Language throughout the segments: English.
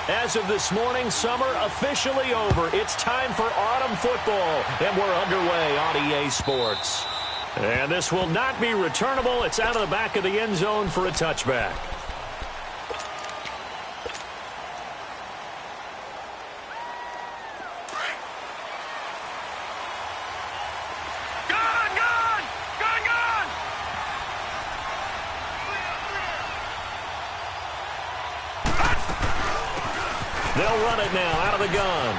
As of this morning, summer officially over. It's time for autumn football, and we're underway on EA Sports. And this will not be returnable. It's out of the back of the end zone for a touchback. They'll run it now out of the gun.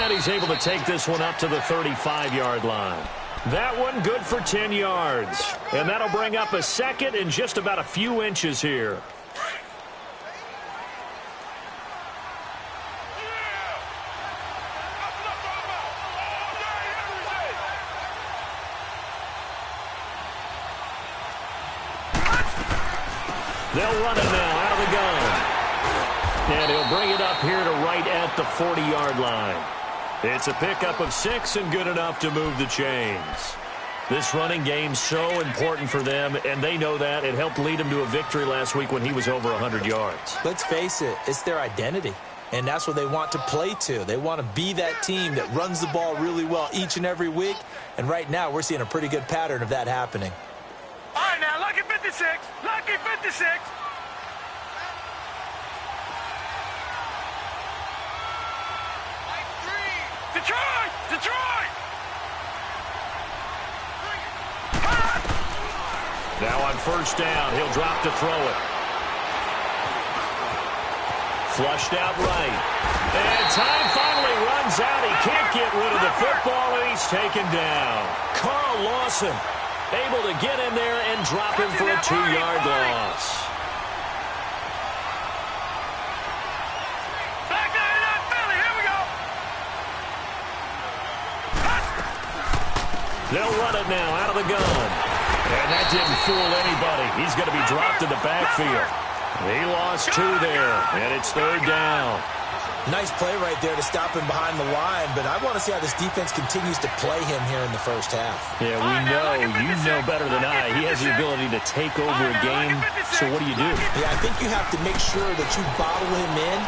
And he's able to take this one up to the 35-yard line. That one good for 10 yards. And that'll bring up a second and just about a few inches here. They'll run it now out of the gun. And he'll bring it up here to right at the 40-yard line. It's a pickup of 6 and good enough to move the chains. This running game's so important for them, and they know that. It helped lead them to a victory last week when he was over 100 yards. Let's face it, it's their identity, and that's what they want to play to. They want to be that team that runs the ball really well each and every week, and right now we're seeing a pretty good pattern of that happening. All right, now, lucky 56, lucky 56. Detroit! Detroit! Now on first down, he'll drop to throw it. Flushed out right. And time finally runs out. He can't get rid of the football, and he's taken down. Carl Lawson able to get in there and drop him for a 2-yard loss. They'll run it now out of the gun. And that didn't fool anybody. He's going to be dropped in the backfield. He lost 2 there, and it's third down. Nice play right there to stop him behind the line, but I want to see how this defense continues to play him here in the first half. Yeah, we know. You know better than I. He has the ability to take over a game, so what do you do? Yeah, I think you have to make sure that you bottle him in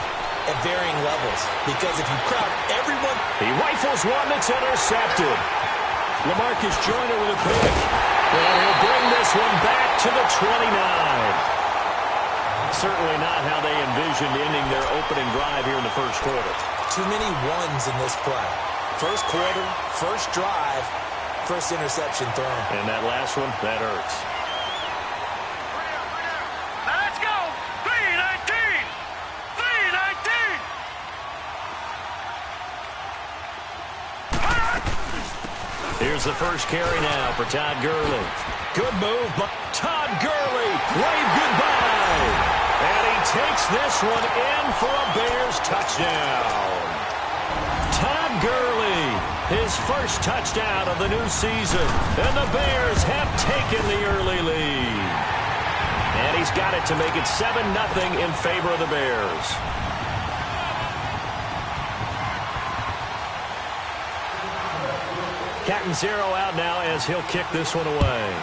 at varying levels, because if you crowd everyone... He rifles one that's intercepted. LaMarcus Joyner with a pick. And he'll bring this one back to the 29. Certainly not how they envisioned ending their opening drive here in the first quarter. Too many ones in this play. First quarter, first drive, first interception thrown. And that last one, that hurts. Now let's go. 3-19. 3-19. Here's the first carry now for Todd Gurley. Good move, but Todd Gurley waved goodbye. And he takes this one in for a Bears touchdown. Todd Gurley, his first touchdown of the new season. And the Bears have taken the early lead. And he's got it to make it 7-0 in favor of the Bears. Catanzaro out now as he'll kick this one away.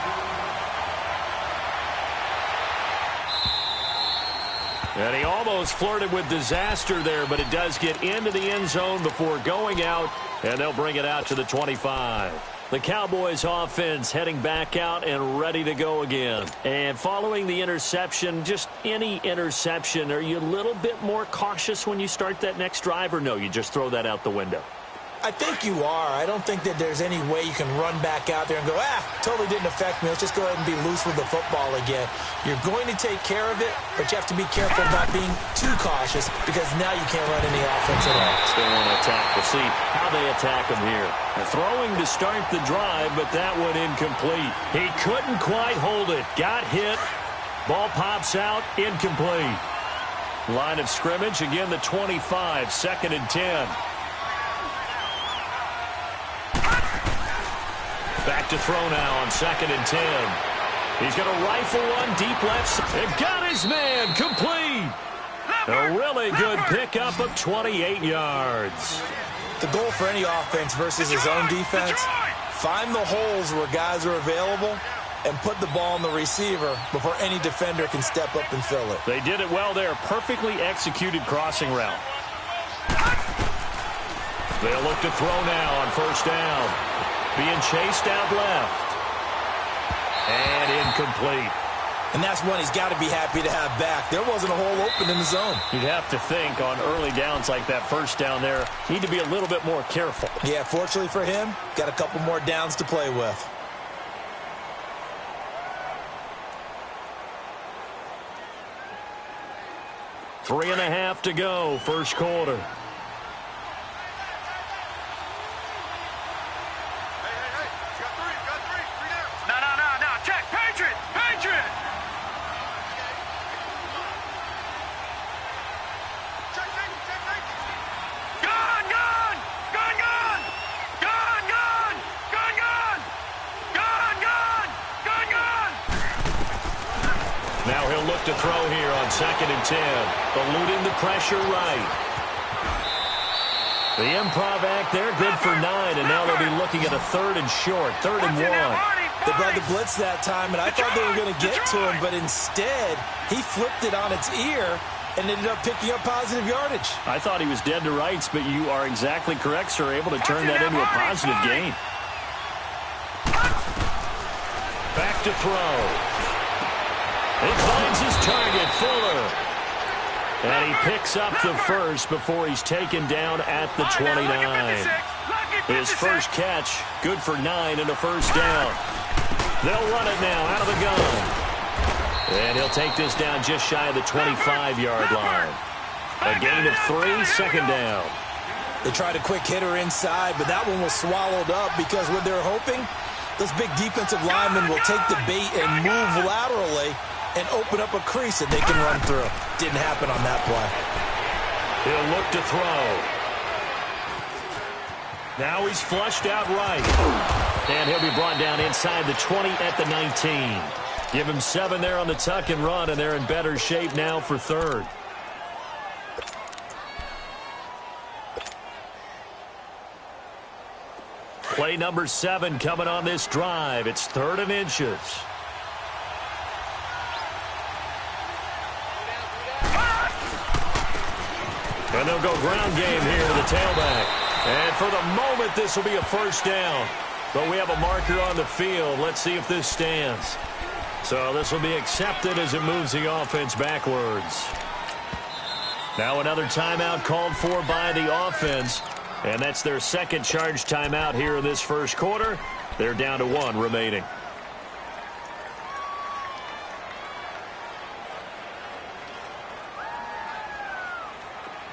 And he almost flirted with disaster there, but it does get into the end zone before going out, and they'll bring it out to the 25. The Cowboys offense heading back out and ready to go again. And following the interception, just any interception, are you a little bit more cautious when you start that next drive, or no, you just throw that out the window? I think you are. I don't think that there's any way you can run back out there and go, totally didn't affect me. Let's just go ahead and be loose with the football again. You're going to take care of it, but you have to be careful about being too cautious because now you can't run any offense at all. Still want to attack. We'll see how they attack him here. They're throwing to start the drive, but that one incomplete. He couldn't quite hold it. Got hit. Ball pops out. Incomplete. Line of scrimmage. Again, the 25. 2nd and 10. Back to throw now on 2nd and 10. He's going to rifle one deep left side. And got his man complete. A really good pickup of 28 yards. The goal for any offense versus his own defense, find the holes where guys are available and put the ball on the receiver before any defender can step up and fill it. They did it well there. Perfectly executed crossing route. They'll look to throw now on first down. Being chased out left. And incomplete. And that's one he's got to be happy to have back. There wasn't a hole open in the zone. You'd have to think on early downs like that first down there, need to be a little bit more careful. Yeah, fortunately for him, got a couple more downs to play with. Three and a half to go, first quarter. No. Check. Patriot. Now he'll look to throw here on 2nd and 10. Eluding the pressure right. The improv act there, good for 9, and now they'll be looking at a 3rd and short, 3rd and 1. They brought the blitz that time, and I thought they were going to get to him, but instead, he flipped it on its ear and ended up picking up positive yardage. I thought he was dead to rights, but you are exactly correct, sir, able to turn that into a positive gain. Back to throw. He finds his target, Fuller. And he picks up the first before he's taken down at the 29. His first catch, good for 9 and a first down. They'll run it now out of the gun. And he'll take this down just shy of the 25-yard line. A gain of 3, second down. They tried a quick hitter inside, but that one was swallowed up because what they're hoping, those big defensive linemen will take the bait and move laterally and open up a crease that they can run through. Didn't happen on that play. He'll look to throw. Now he's flushed out right. And he'll be brought down inside the 20 at the 19. Give him 7 there on the tuck and run, and they're in better shape now for 3rd. Play number 7 coming on this drive. It's 3rd and inches. And they'll go ground game here to the tailback. And for the moment, this will be a first down. But we have a marker on the field. Let's see if this stands. So this will be accepted as it moves the offense backwards. Now another timeout called for by the offense. And that's their second charge timeout here in this first quarter. They're down to 1 remaining.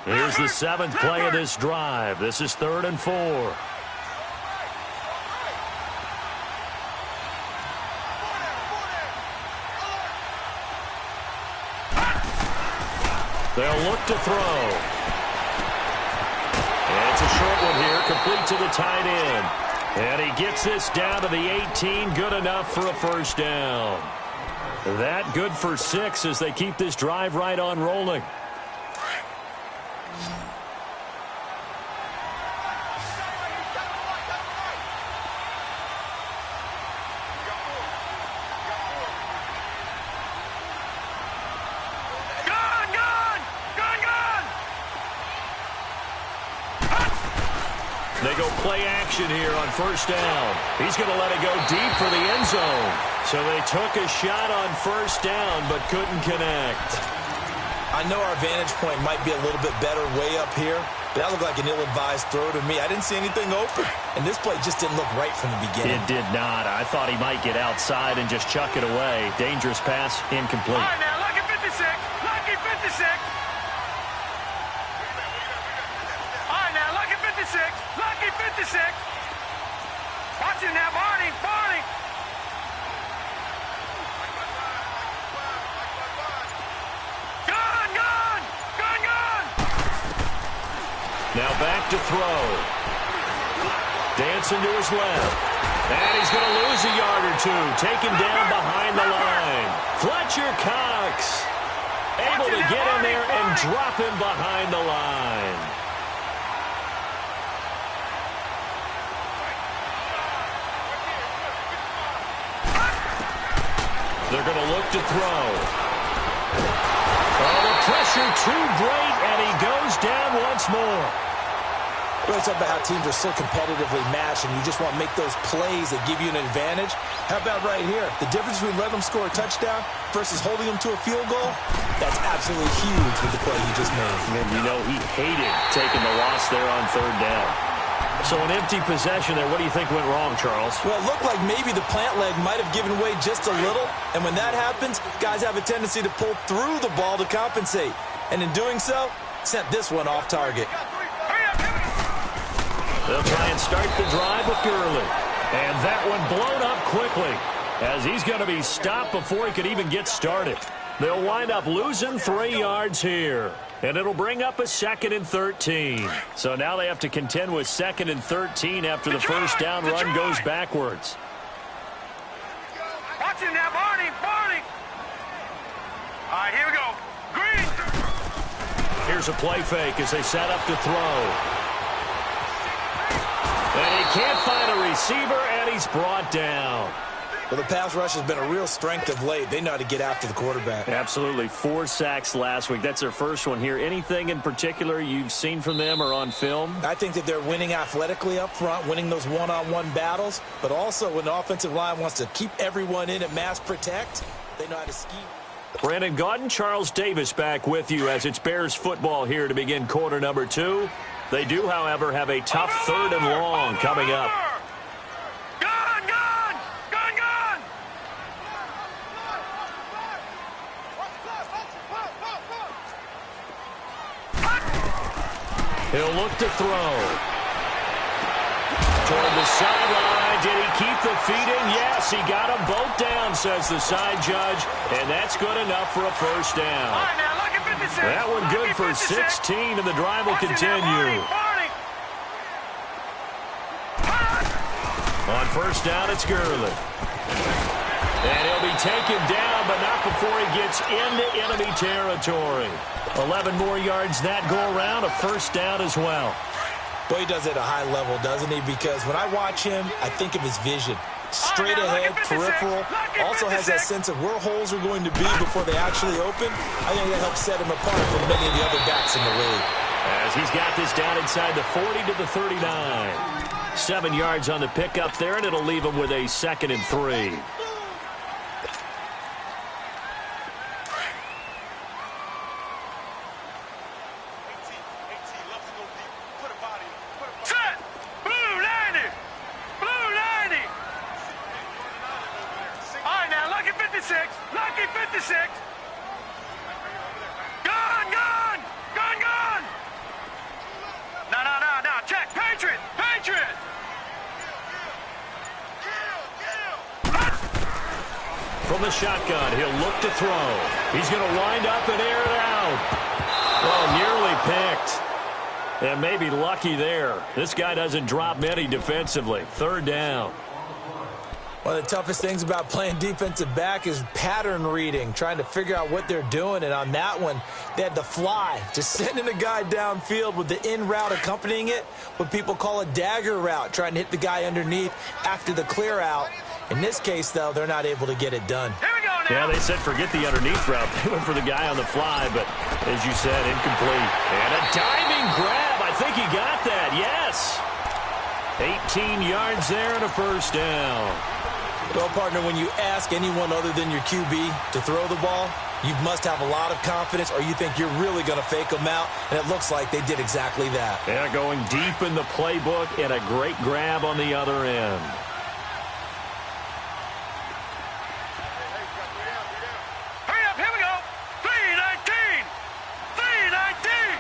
Here's the 7th play of this drive. This is 3rd and 4. They'll look to throw. And it's a short one here, complete to the tight end. And he gets this down to the 18, good enough for a first down. That good for 6 as they keep this drive right on rolling. They go play action here on first down. He's going to let it go deep for the end zone. So they took a shot on first down but couldn't connect. I know our vantage point might be a little bit better way up here, but that looked like an ill-advised throw to me. I didn't see anything open, and this play just didn't look right from the beginning. It did not. I thought he might get outside and just chuck it away. Dangerous pass, incomplete. All right, now, lucky 56. Lucky 56. All right, now, lucky 56. Lucky 56. Watch it now, Barney. Now back to throw. Dancing to his left. And he's going to lose a yard or 2. Taken down behind the line. Fletcher Cox able to get in there and drop him behind the line. They're going to look to throw. Oh, the pressure too great, and he goes down once more. We always talk about how teams are so competitively matched, and you just want to make those plays that give you an advantage. How about right here? The difference between letting them score a touchdown versus holding them to a field goal, that's absolutely huge with the play he just made. And you know he hated taking the loss there on third down. So an empty possession there. What do you think went wrong, Charles? Well, it looked like maybe the plant leg might have given way just a little, and when that happens, guys have a tendency to pull through the ball to compensate. And in doing so, sent this one off target. They'll try and start the drive with Gurley. And that one blown up quickly as he's going to be stopped before he could even get started. They'll wind up losing 3 yards here. And it'll bring up a 2nd and 13. So now they have to contend with 2nd and 13 after the first down run goes backwards. Watch it now, Barney. All right, here we go. Green. Here's a play fake as they set up to throw. And he can't find a receiver, and he's brought down. Well, the pass rush has been a real strength of late. They know how to get after the quarterback. Absolutely. 4 sacks last week. That's their first one here. Anything in particular you've seen from them or on film? I think that they're winning athletically up front, winning those one-on-one battles, but also when the offensive line wants to keep everyone in and mass protect, they know how to scheme. Brandon Gaudin, Charles Davis back with you as it's Bears football here to begin quarter number 2. They do, however, have a tough 3rd and long coming up. He'll look to throw. Toward the sideline. Did he keep the feet in? Yes, he got them both down, says the side judge. And that's good enough for a first down. That one good for 16, and the drive will continue. On first down, it's Gurley. And he'll be taken down, but not before he gets into enemy territory. 11 more yards that go around, a first down as well. Boy, he does it at a high level, doesn't he? Because when I watch him, I think of his vision. Straight ahead, peripheral. Also has that sense of where holes are going to be before they actually open. I think that helps set him apart from many of the other backs in the league. As he's got this down inside the 40 to the 39. 7 yards on the pickup there, and it'll leave him with a 2nd and 3. From the shotgun, he'll look to throw. He's going to wind up and air it out. Oh, nearly picked. And maybe lucky there. This guy doesn't drop many defensively. 3rd down. One of the toughest things about playing defensive back is pattern reading, trying to figure out what they're doing. And on that one, they had the fly, just sending a guy downfield with the in route accompanying it, what people call a dagger route, trying to hit the guy underneath after the clear out. In this case, though, they're not able to get it done. Here we go now. Yeah, they said forget the underneath route. They went for the guy on the fly, but as you said, incomplete. And a diving grab. I think he got that. Yes. 18 yards there and a first down. Well, partner, when you ask anyone other than your QB to throw the ball, you must have a lot of confidence or you think you're really going to fake them out, and it looks like they did exactly that. Yeah, going deep in the playbook and a great grab on the other end. Hurry up, here we go. 3:19. 3:19.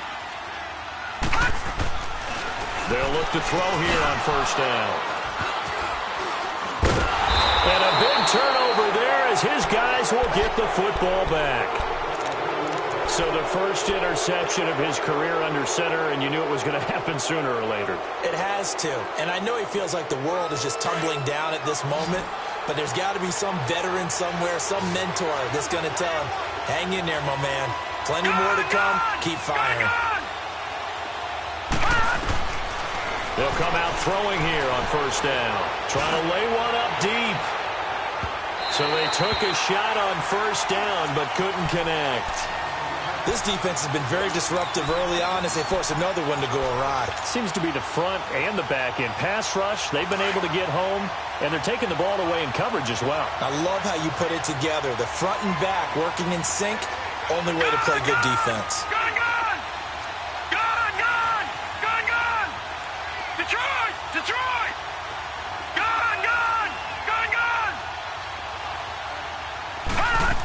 They'll look to throw here on first down. And a big turnover there as his guys will get the football back. So the first interception of his career under center, and you knew it was going to happen sooner or later. It has to. And I know he feels like the world is just tumbling down at this moment, but there's got to be some veteran somewhere, some mentor that's going to tell him, hang in there, my man. Plenty more to come. Keep firing. They'll come out throwing here on first down. Trying to lay one up deep. So they took a shot on first down, but couldn't connect. This defense has been very disruptive early on as they force another one to go awry. Seems to be the front and the back end. Pass rush, they've been able to get home, and they're taking the ball away in coverage as well. I love how you put it together. The front and back working in sync, only way to play good defense. Gun! Gun! Gun! Gun! Gun! Detroit! Detroit! Gun! Gun! Gun! Gun! Hot!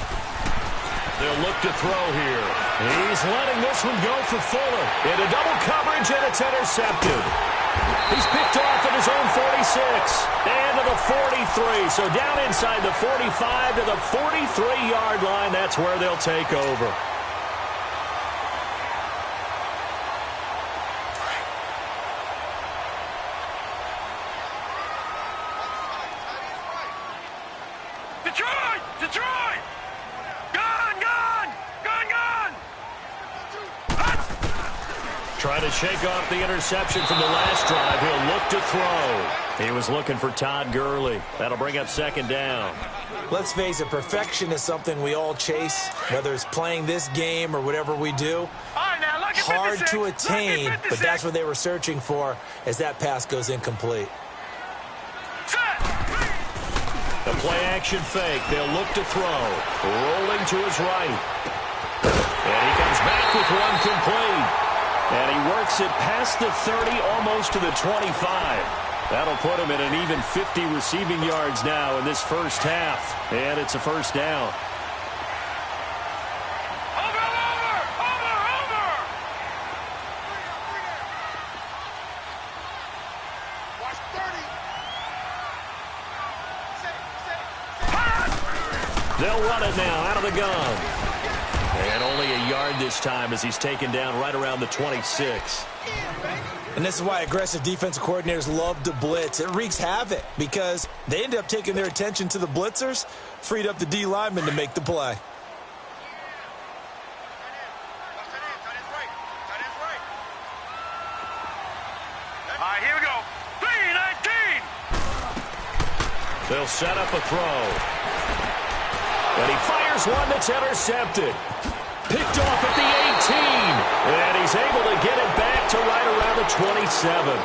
They'll look to throw here. He's letting this one go for Fuller. Into double coverage, and it's intercepted. He's picked off at his own 46. And to the 43. So down inside the 45 to the 43-yard line. That's where they'll take over. Detroit! Detroit! Gun! Gun! Gun! Gun! Trying to shake off the interception from the last drive. He'll look to throw. He was looking for Todd Gurley. That'll bring up second down. Let's face it, perfection is something we all chase, whether it's playing this game or whatever we do. All right, now, lucky Hard 56, to attain, lucky but 56. that's what they were searching for as that pass goes incomplete. Set. The play-action fake. They'll look to throw. Rolling to his right. And he comes back with one complete. And he works it past the 30, almost to the 25. That'll put him at an even 50 receiving yards now in this first half. And it's a first down. They'll run it now out of the gun. And only a yard this time as he's taken down right around the 26. And this is why aggressive defensive coordinators love to blitz. It wreaks havoc because they end up taking their attention to the blitzers, freed up the D lineman to make the play. All right, here we go. 3-19. They'll set up a throw. And he fires one that's intercepted. Picked off at the 18. And he's able to get it back to right around the 27.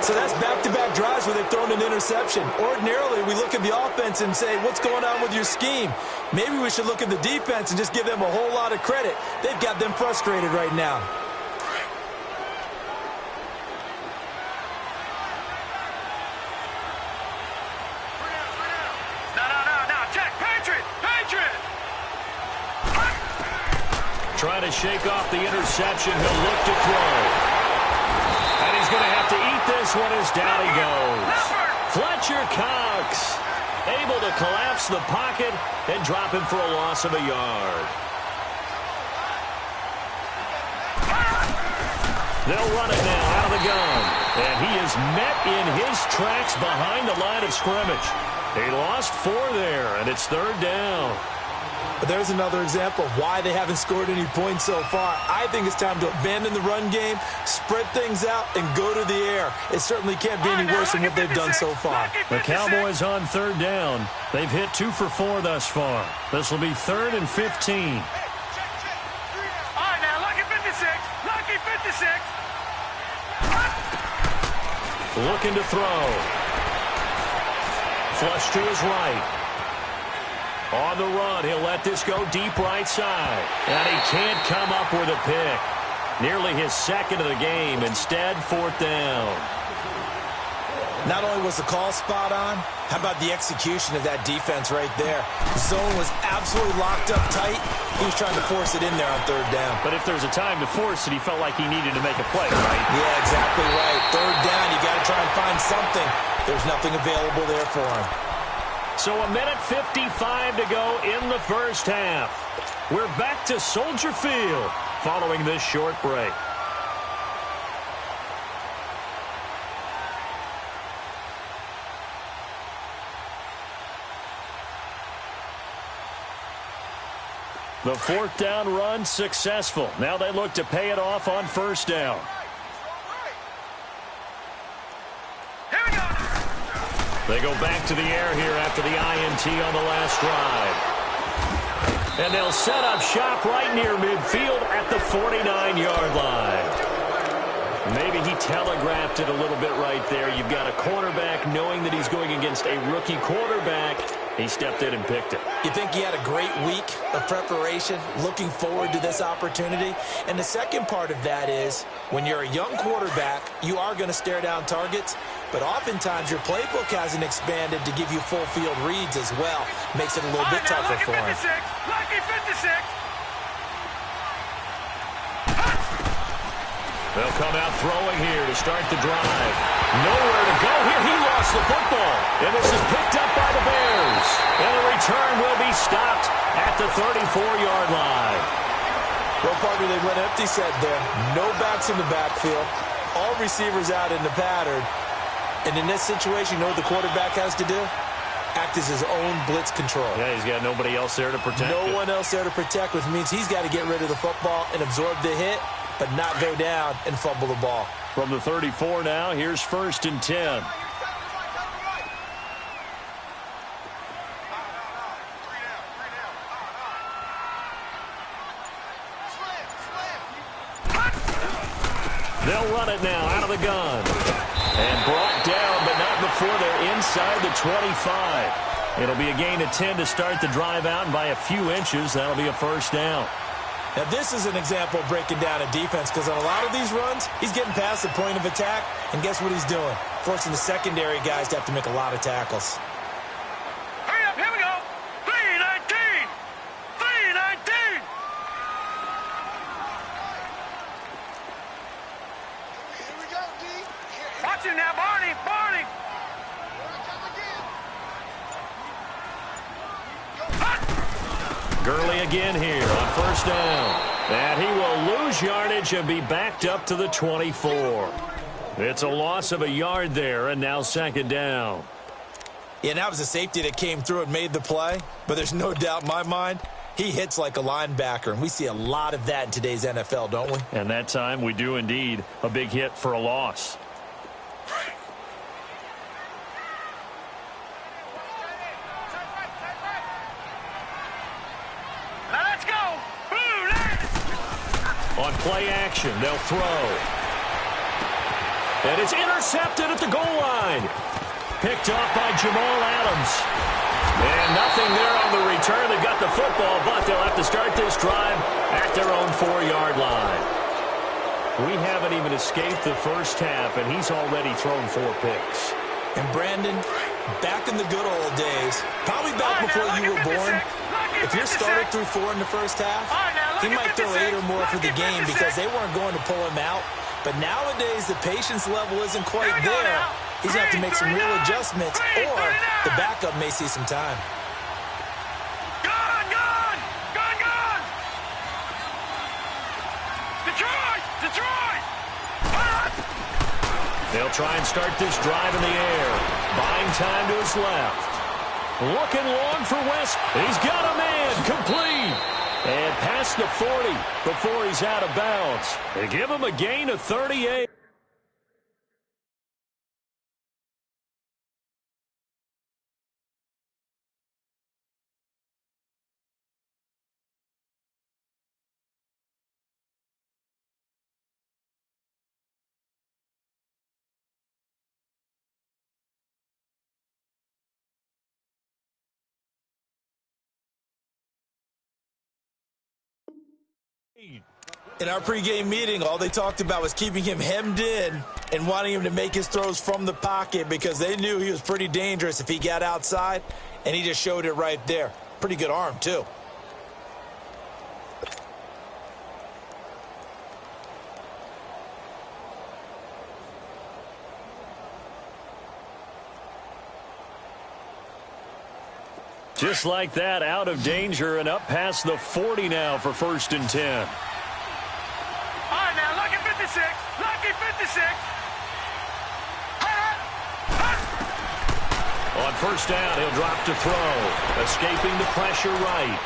So that's back-to-back drives where they've thrown an interception. Ordinarily, we look at the offense and say, what's going on with your scheme? Maybe we should look at the defense and just give them a whole lot of credit. They've got them frustrated right now. Trying to shake off the interception. He'll look to throw. And he's going to have to eat this one as down he goes. Fletcher Cox able to collapse the pocket and drop him for a loss of a yard. They'll run it now out of the gun. And he is met in his tracks behind the line of scrimmage. He lost 4 there, and it's third down. But there's another example of why they haven't scored any points so far. I think it's time to abandon the run game, spread things out, and go to the air. It certainly can't be any worse than what they've done so far. The Cowboys on third down. They've hit 2 for 4 thus far. This will be 3rd and 15. All right, now, lucky 56. Lucky 56. Looking to throw. Flush to his right. On the run, he'll let this go deep right side. And he can't come up with a pick. Nearly his second of the game. Instead, 4th down. Not only was the call spot on, how about the execution of that defense right there? The zone was absolutely locked up tight. He was trying to force it in there on 3rd down. But if there's a time to force it, he felt like he needed to make a play, right? Yeah, exactly right. 3rd down, you got to try and find something. There's nothing available there for him. So a minute 55 to go in the first half. We're back to Soldier Field following this short break. The 4th down run successful. Now they look to pay it off on 1st down. Here we go. They go back to the air here after the INT on the last drive. And they'll set up shop right near midfield at the 49-yard line. Maybe he telegraphed it a little bit right there. You've got a cornerback knowing that he's going against a rookie quarterback. He stepped in and picked it. You think he had a great week of preparation, looking forward to this opportunity? And the second part of that is, when you're a young quarterback, you are going to stare down targets, but oftentimes your playbook hasn't expanded to give you full field reads as well. Makes it a little bit tougher for him. Lucky 56. They'll come out throwing here to start the drive. Nowhere to go here. He lost the football. And this is picked up by the Bears. And the return will be stopped at the 34-yard line. Well, partner, they went empty set there. No backs in the backfield. All receivers out in the pattern. And in this situation, you know what the quarterback has to do? Act as his own blitz control. Yeah, he's got nobody else there to protect No one else there to protect, which means he's got to get rid of the football and absorb the hit, but not go down and fumble the ball. From the 34 now, here's 1st and 10. They'll run it now out of the gun. And brought down, but not before they're inside the 25. It'll be a gain of 10 to start the drive out, and by a few inches, that'll be a 1st down. Now, this is an example of breaking down a defense, because on a lot of these runs, he's getting past the point of attack, and guess what he's doing? Forcing the secondary guys to have to make a lot of tackles. Hurry up, here we go. 3-19. 3-19. Here we go, D. Watch it now, Barney. Barney. Gurley again here on 1st down. And he will lose yardage and be backed up to the 24. It's a loss of a yard there, and now 2nd down. Yeah, and that was a safety that came through and made the play, but there's no doubt in my mind, he hits like a linebacker, and we see a lot of that in today's NFL, don't we? And that time we do indeed. A big hit for a loss. On play action, they'll throw. And it's intercepted at the goal line. Picked off by Jamal Adams. And nothing there on the return. They've got the football, but they'll have to start this drive at their own 4-yard line. We haven't even escaped the first half, and he's already thrown 4 picks. And Brandon, back in the good old days, probably back before you were born, if you're started through 4 in the first half, he might throw 8 or more for the game because they weren't going to pull him out. But nowadays, the patience level isn't quite there. He's going to have to make some real adjustments, or the backup may see some time. Gun! Detroit! Detroit! They'll try and start this drive in the air. Buying time to his left. Looking long for West. He's got a man. Complete. And past the 40 before he's out of bounds. They give him a gain of 38. In our pregame meeting, all they talked about was keeping him hemmed in and wanting him to make his throws from the pocket because they knew he was pretty dangerous if he got outside, and he just showed it right there. Pretty good arm, too. Just like that, out of danger and up past the 40 now for 1st and 10. All right, now, lucky 56. Lucky 56. On 1st down, he'll drop to throw. Escaping the pressure right.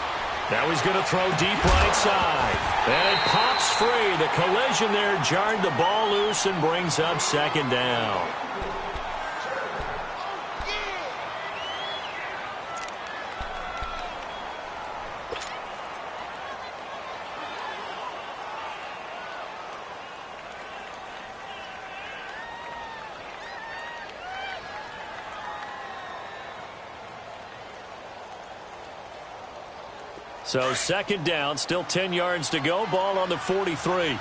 Now he's going to throw deep right side. And it pops free. The collision there jarred the ball loose and brings up 2nd down. So second down, still 10 yards to go. Ball on the 43.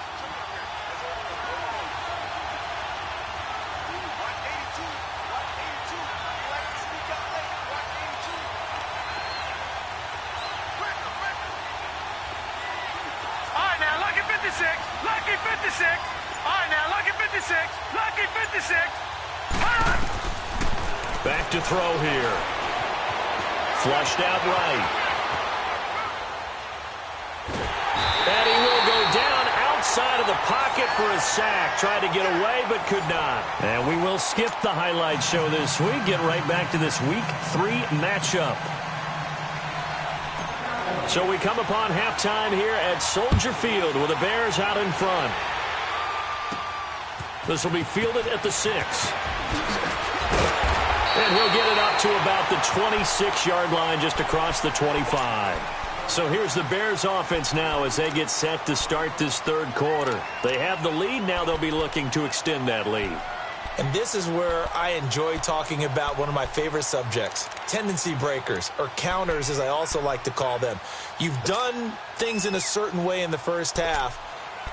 Lucky 56. All right, now, lucky 56. Lucky 56. Back to throw here. Flushed out right. And he will go down outside of the pocket for a sack. Tried to get away, but could not. And we will skip the highlight show this week. Get right back to this Week 3 matchup. So we come upon halftime here at Soldier Field with the Bears out in front. This will be fielded at the 6. And he'll get it up to about the 26-yard line just across the 25. So here's the Bears offense now as they get set to start this third quarter. They have the lead. Now they'll be looking to extend that lead. And this is where I enjoy talking about one of my favorite subjects, tendency breakers, or counters as I also like to call them. You've done things in a certain way in the first half,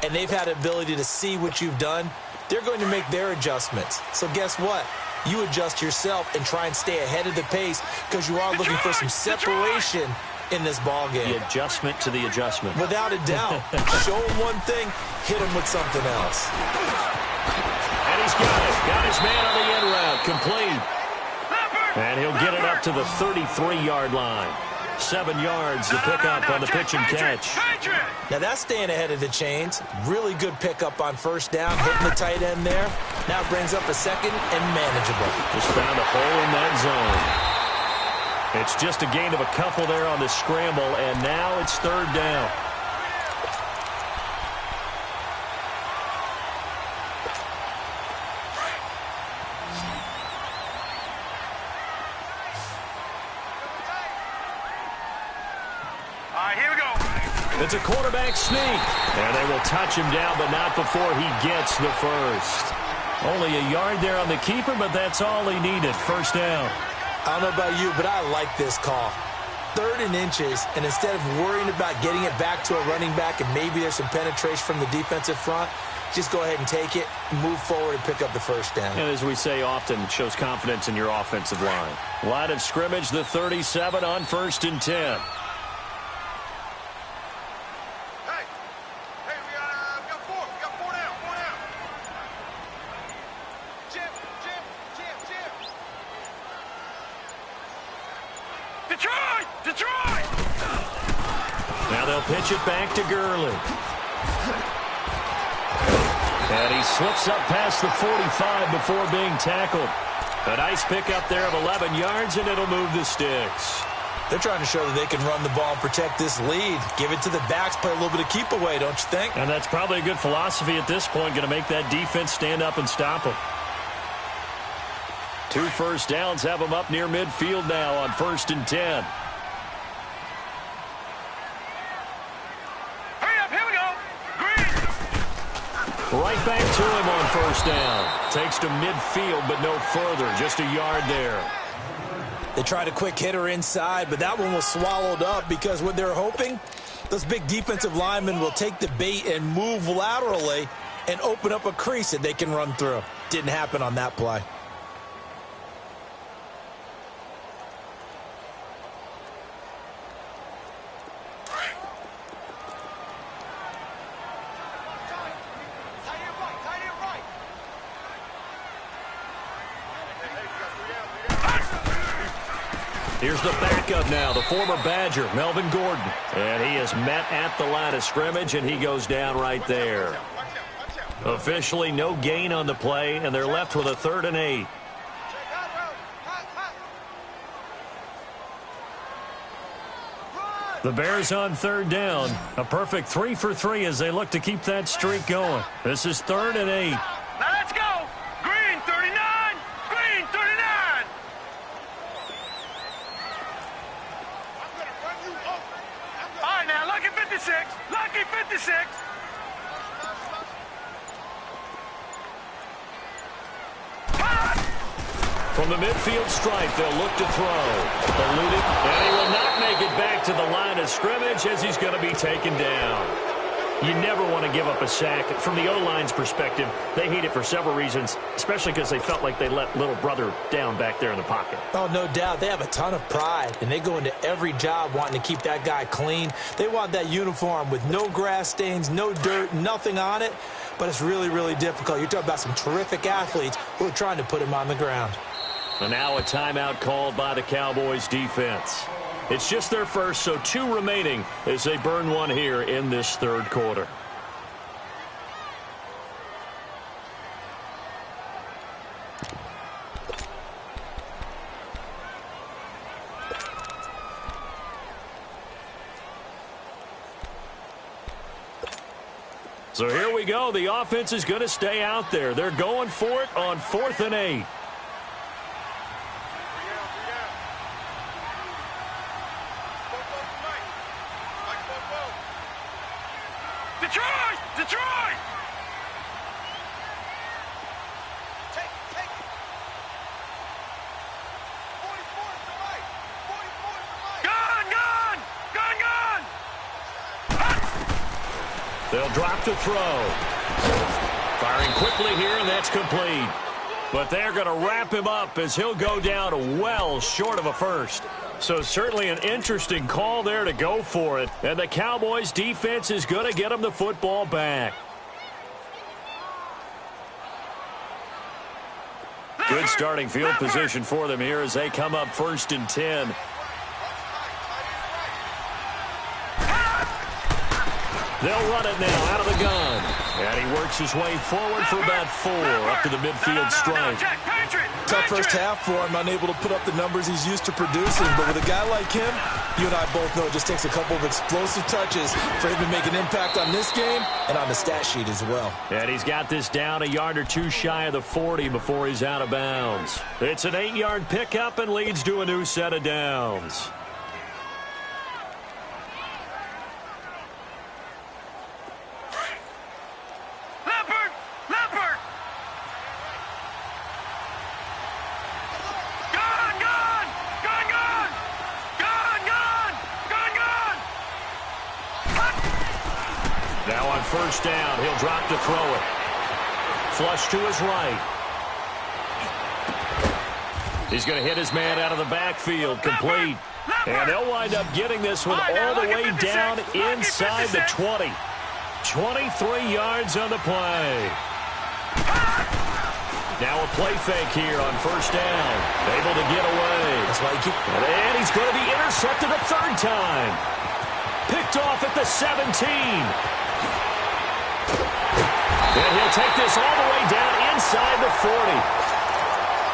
and they've had the ability to see what you've done. They're going to make their adjustments. So guess what? You adjust yourself and try and stay ahead of the pace because you are looking for some separation in this ball game. The adjustment to the adjustment. Without a doubt. Show them one thing, hit them with something else. And he's got it. Got his man on the end route. Complete. And he'll get it up to the 33-yard line. 7 yards to pick up on the pitch and catch. Now that's staying ahead of the chains. Really good pickup on first down, hitting the tight end there. Now brings up a second and manageable. Just found a hole in that zone. It's just a gain of a couple there on the scramble, and now it's third down. It's a quarterback sneak. And they will touch him down, but not before he gets the first. Only a yard there on the keeper, but that's all he needed. First down. I don't know about you, but I like this call. 3rd and inches, and instead of worrying about getting it back to a running back and maybe there's some penetration from the defensive front, just go ahead and take it, move forward, and pick up the first down. And as we say often, it shows confidence in your offensive line. Line of scrimmage, the 37 on 1st and 10. Pitch it back to Gurley. And he slips up past the 45 before being tackled. A nice pickup there of 11 yards, and it'll move the sticks. They're trying to show that they can run the ball and protect this lead. Give it to the backs, play a little bit of keep away, don't you think? And that's probably a good philosophy at this point, going to make that defense stand up and stop them. 2 first downs have them up near midfield now on 1st and 10. Right back to him on first down. Takes to midfield, but no further. Just a yard there. They tried a quick hitter inside, but that one was swallowed up because what they're hoping, those big defensive linemen will take the bait and move laterally and open up a crease that they can run through. Didn't happen on that play. Here's the backup now, the former Badger, Melvin Gordon. And he is met at the line of scrimmage, and he goes down right there. Officially no gain on the play, and they're left with a 3rd and 8. The Bears on 3rd down. A perfect 3 for 3 as they look to keep that streak going. This is 3rd and 8. Now let's go. Green 39. Green 39. All right, now, lucky 56. Lucky 56. From the midfield stripe, they'll look to throw. Eluded, and he will not make make it back to the line of scrimmage as he's going to be taken down. You never want to give up a sack. From the O-line's perspective, they hate it for several reasons, especially because they felt like they let little brother down back there in the pocket. Oh, no doubt. They have a ton of pride, and they go into every job wanting to keep that guy clean. They want that uniform with no grass stains, no dirt, nothing on it, but it's really, really difficult. You're talking about some terrific athletes who are trying to put him on the ground. And now a timeout called by the Cowboys defense. It's just their first, so 2 remaining as they burn one here in this third quarter. So here we go. The offense is going to stay out there. They're going for it on 4th and 8. Detroit! Detroit! Take it. 44 is the right. 44 is the right. Gun! They'll drop to throw. Firing quickly here, and that's complete. But they're going to wrap him up as he'll go down well short of a first. So certainly an interesting call there to go for it. And the Cowboys defense is going to get him the football back. Good starting field position for them here as they come up 1st and 10. They'll run it now out of the gun. And he works his way forward for about 4 up to the midfield stripe. Tough first half for him, unable to put up the numbers he's used to producing. But with a guy like him, you and I both know it just takes a couple of explosive touches for him to make an impact on this game and on the stat sheet as well. And he's got this down a yard or 2 shy of the 40 before he's out of bounds. It's an 8-yard pickup and leads to a new set of downs. Now on 1st down, he'll drop to throw it. Flush to his right. He's going to hit his man out of the backfield, complete. And they'll wind up getting this one all the way down inside the 20. 23 yards on the play. Now a play fake here on 1st down. Able to get away. That's why you keep... And he's going to be intercepted a 3rd time. Picked off at the 17. And he'll take this all the way down inside the 40.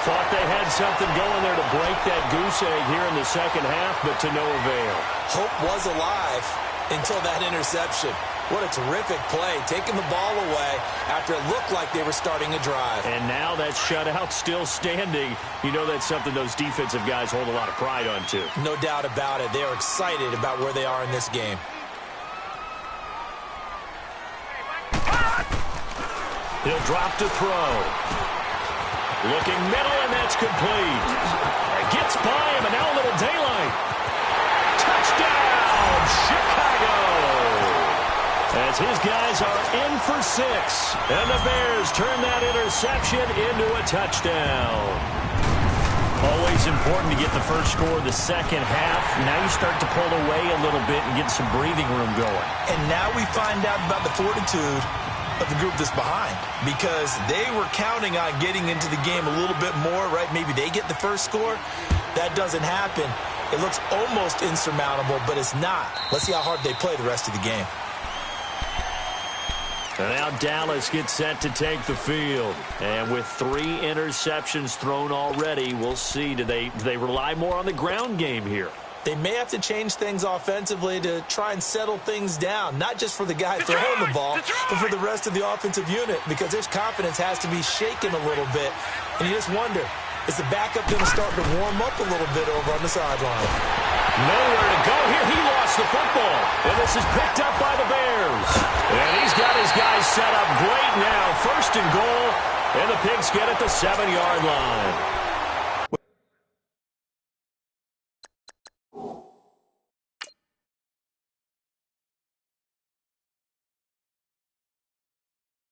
Thought they had something going there to break that goose egg here in the second half, but to no avail. Hope was alive until that interception. What a terrific play, taking the ball away after it looked like they were starting a drive. And now that shutout still standing. You know that's something those defensive guys hold a lot of pride on, too. No doubt about it. They are excited about where they are in this game. He'll drop to throw. Looking middle, and that's complete. Gets by him, and now a little daylight. Touchdown, Chicago! As his guys are in for 6. And the Bears turn that interception into a touchdown. Always important to get the first score of the second half. Now you start to pull away a little bit and get some breathing room going. And now we find out about the fortitude of the group that's behind, because they were counting on getting into the game a little bit more, right? Maybe they get the first score. That doesn't happen. It looks almost insurmountable, but it's not. Let's see how hard they play the rest of the game. And now Dallas gets set to take the field. And with 3 interceptions thrown already, we'll see. Do they rely more on the ground game here? They may have to change things offensively to try and settle things down, not just for the guy throwing the ball, but for the rest of the offensive unit, because their confidence has to be shaken a little bit. And you just wonder, is the backup going to start to warm up a little bit over on the sideline? Nowhere to go here. He lost the football. And this is picked up by the Bears. And he's got his guys set up great now. 1st and goal. And the Pigs get at the 7-yard line.